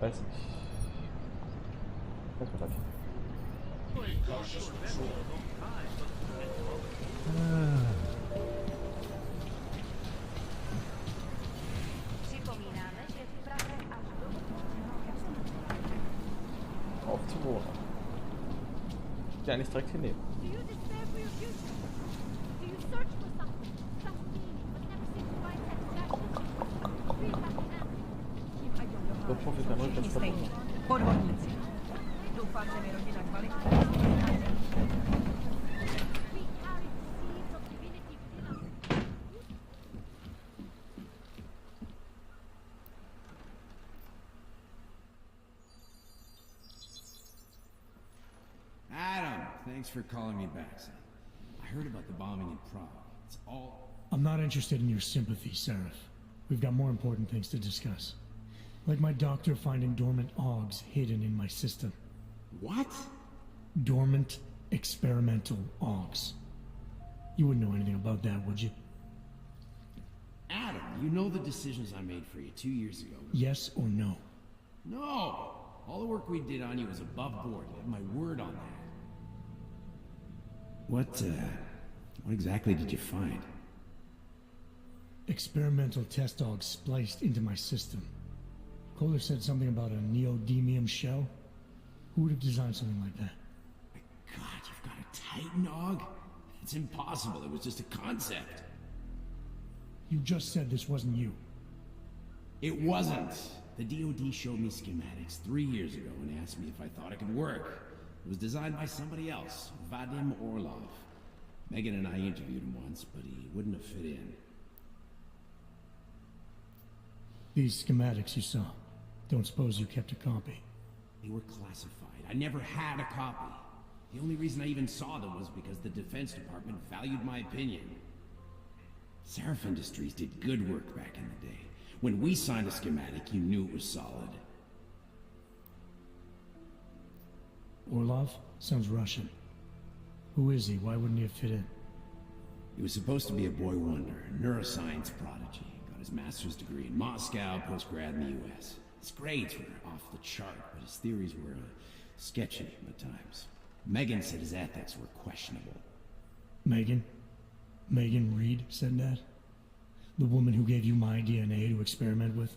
Weiß nicht. Weiß man nicht. Auf zum Wohnen. Ja, nicht direkt hier neben. So profitiamo del trasporto. Adam, thanks for calling me back, son. I heard about the bombing in Prague. It's all... I'm not interested in your sympathy, Seraph. We've got more important things to discuss. Like my doctor finding dormant OGs hidden in my system. What? Dormant experimental OGs. You wouldn't know anything about that, would you? Adam, you know the decisions I made for you 2 years ago. Yes or no? No! All the work we did on you was above board. You have my word on that. What exactly did you find? Experimental test dogs spliced into my system. Kohler said something about a neodymium shell. Who would have designed something like that? My God, you've got a Titan Og? It's impossible. It was just a concept. You just said this wasn't you. It wasn't. The DoD showed me schematics 3 years ago and asked me if I thought it could work. It was designed by somebody else, Vadim Orlov. Megan and I interviewed him once, but he wouldn't have fit in. These schematics you saw, don't suppose you kept a copy? They were classified. I never had a copy. The only reason I even saw them was because the Defense Department valued my opinion. Seraph Industries did good work back in the day. When we signed a schematic, you knew it was solid. Orlov? Sounds Russian. Who is he? Why wouldn't he have fit in? He was supposed to be a boy wonder, a neuroscience prodigy. Got his master's degree in Moscow, postgrad in the US. His grades were off the chart, but his theories were sketchy at times. Megan said his ethics were questionable. Megan? Megan Reed said that? The woman who gave you my DNA to experiment with?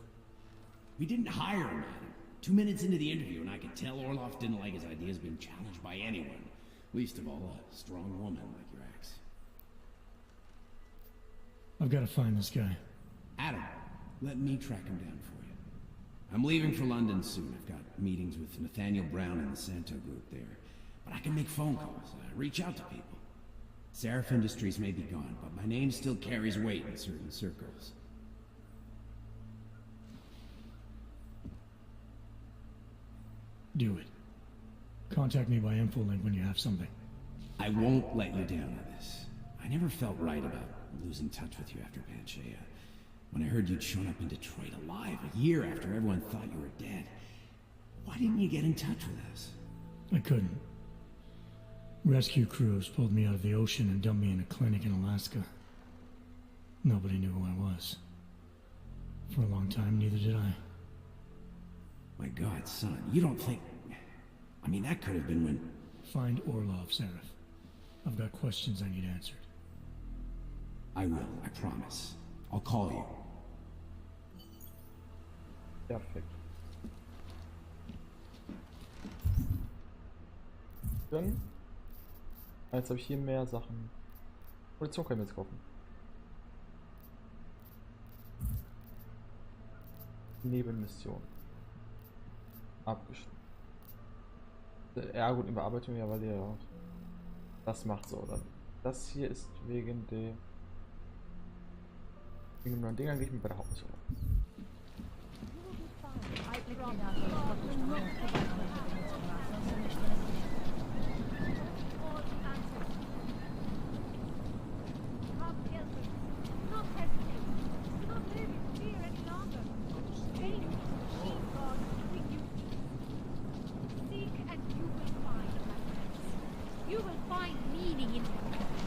We didn't hire him, Adam. 2 minutes into the interview, and I could tell Orlov didn't like his ideas being challenged by anyone. Least of all, a strong woman like your ex. I've got to find this guy. Adam, let me track him down for you. I'm leaving for London soon. I've got meetings with Nathaniel Brown and the Santo group there. But I can make phone calls, reach out to people. Seraph Industries may be gone, but my name still carries weight in certain circles. Do it. Contact me by infolink when you have something. I won't let you down on this. I never felt right about losing touch with you after Panchea. When I heard you'd shown up in Detroit alive a year after everyone thought you were dead, why didn't you get in touch with us? I couldn't. Rescue crews pulled me out of the ocean and dumped me in a clinic in Alaska. Nobody knew who I was. For a long time, neither did I. My God, son, you don't think... I mean, that could have been when... Find Orlov, Seraph. I've got questions I need answered. I will, I promise. I'll call you. Perfekt. Dann... Jetzt habe ich hier mehr Sachen. Munition können wir jetzt kaufen. Nebenmission. Abgeschlossen. Ja gut, Überarbeitung, ja, weil der ja das macht so, oder? Das hier ist wegen der... Wegen den neuen Dingern gehe ich mir bei der Hauptmission.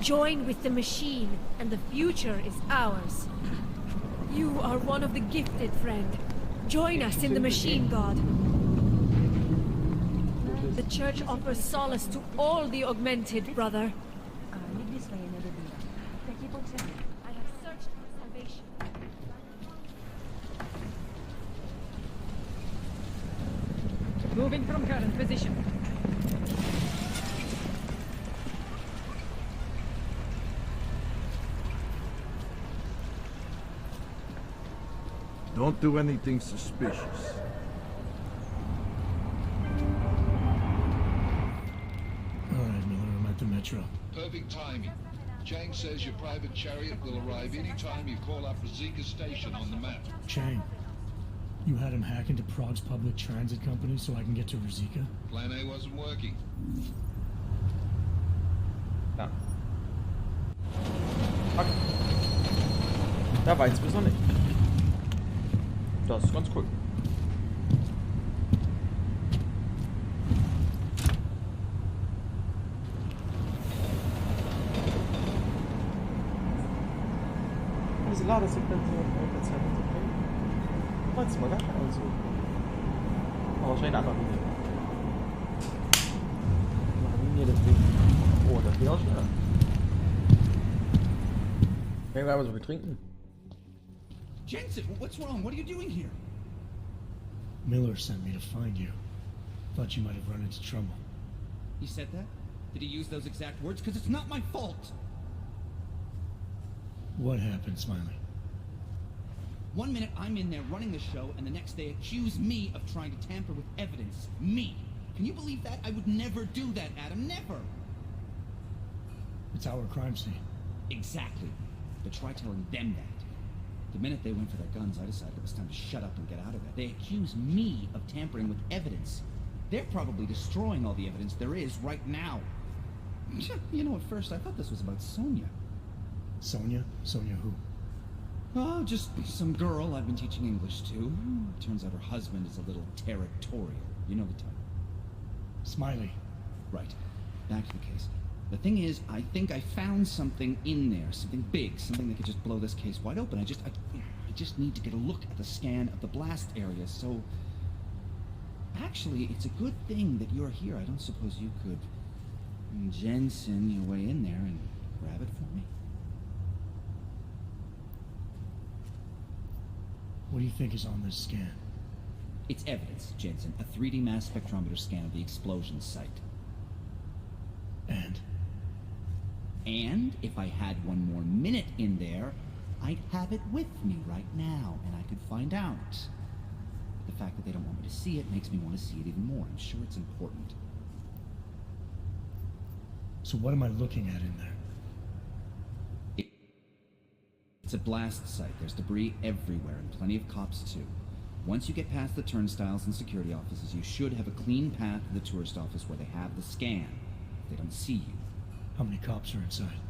Join with the machine, and the future is ours. You are one of the gifted, friend. Join us in the machine, God. The church offers solace to all the augmented, brother. I have searched for salvation. Moving from current position. Don't do anything suspicious. Alright, Miller, I'm at the metro. Perfect timing. Chang says your private chariot will arrive any time you call up Rosika Station on the map. Chang, you had him hack into Prague's public transit company so I can get to Rosika? Plan A wasn't working. Ja. Okay. Da weiß ich noch nicht. Das ist ganz cool. Diese Ladesequenz der Zeit ist okay. Meinst du mal gar keine so. Aber wahrscheinlich eine andere Linie. Eine Linie deswegen. Oh, das geht auch schneller. Können wir aber so viel trinken? Jensen, what's wrong? What are you doing here? Miller sent me to find you. Thought you might have run into trouble. He said that? Did he use those exact words? Because it's not my fault. What happened, Smiley? 1 minute I'm in there running the show, and the next they accuse me of trying to tamper with evidence. Me. Can you believe that? I would never do that, Adam. Never. It's our crime scene. Exactly. But try telling them that. The minute they went for their guns, I decided it was time to shut up and get out of there. They accuse me of tampering with evidence. They're probably destroying all the evidence there is right now. You know, at first I thought this was about Sonia. Sonia? Sonia who? Oh, just some girl I've been teaching English to. Turns out her husband is a little territorial. You know the type. Smiley. Right. Back to the case. The thing is, I think I found something in there, something big, something that could just blow this case wide open. I just need to get a look at the scan of the blast area, so... Actually, it's a good thing that you're here. I don't suppose you could... Jensen your way in there and grab it for me? What do you think is on this scan? It's evidence, Jensen. A 3D mass spectrometer scan of the explosion site. And? And if I had one more minute in there, I'd have it with me right now, and I could find out. The fact that they don't want me to see it makes me want to see it even more. I'm sure it's important. So what am I looking at in there? It's a blast site. There's debris everywhere, and plenty of cops too. Once you get past the turnstiles and security offices, you should have a clean path to the tourist office where they have the scan. They don't see you. How many cops are inside?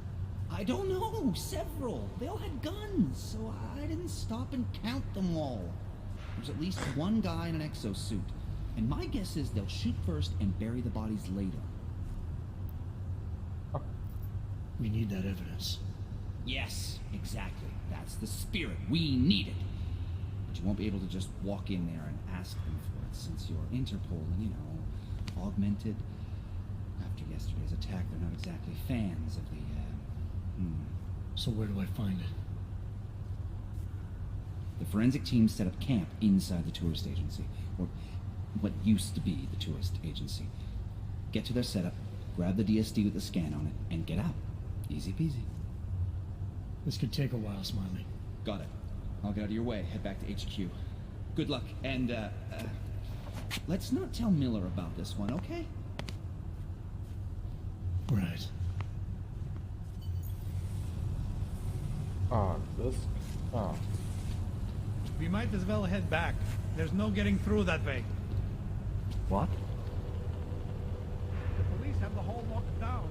I don't know. Several. They all had guns, so I didn't stop and count them all. There's at least one guy in an exosuit. And my guess is they'll shoot first and bury the bodies later. We need that evidence. Yes, exactly. That's the spirit. We need it. But you won't be able to just walk in there and ask them for it, since you're Interpol and, you know, augmented. After yesterday's attack, they're not exactly fans of the, So where do I find it? The forensic team set up camp inside the tourist agency, or what used to be the tourist agency. Get to their setup, grab the DSD with the scan on it, and get out. Easy peasy. This could take a while, Smiley. Got it. I'll get out of your way, head back to HQ. Good luck, and, let's not tell Miller about this one, okay? Right. Das... We might as well head back. There's no getting through that way. What? The police have the hall locked down.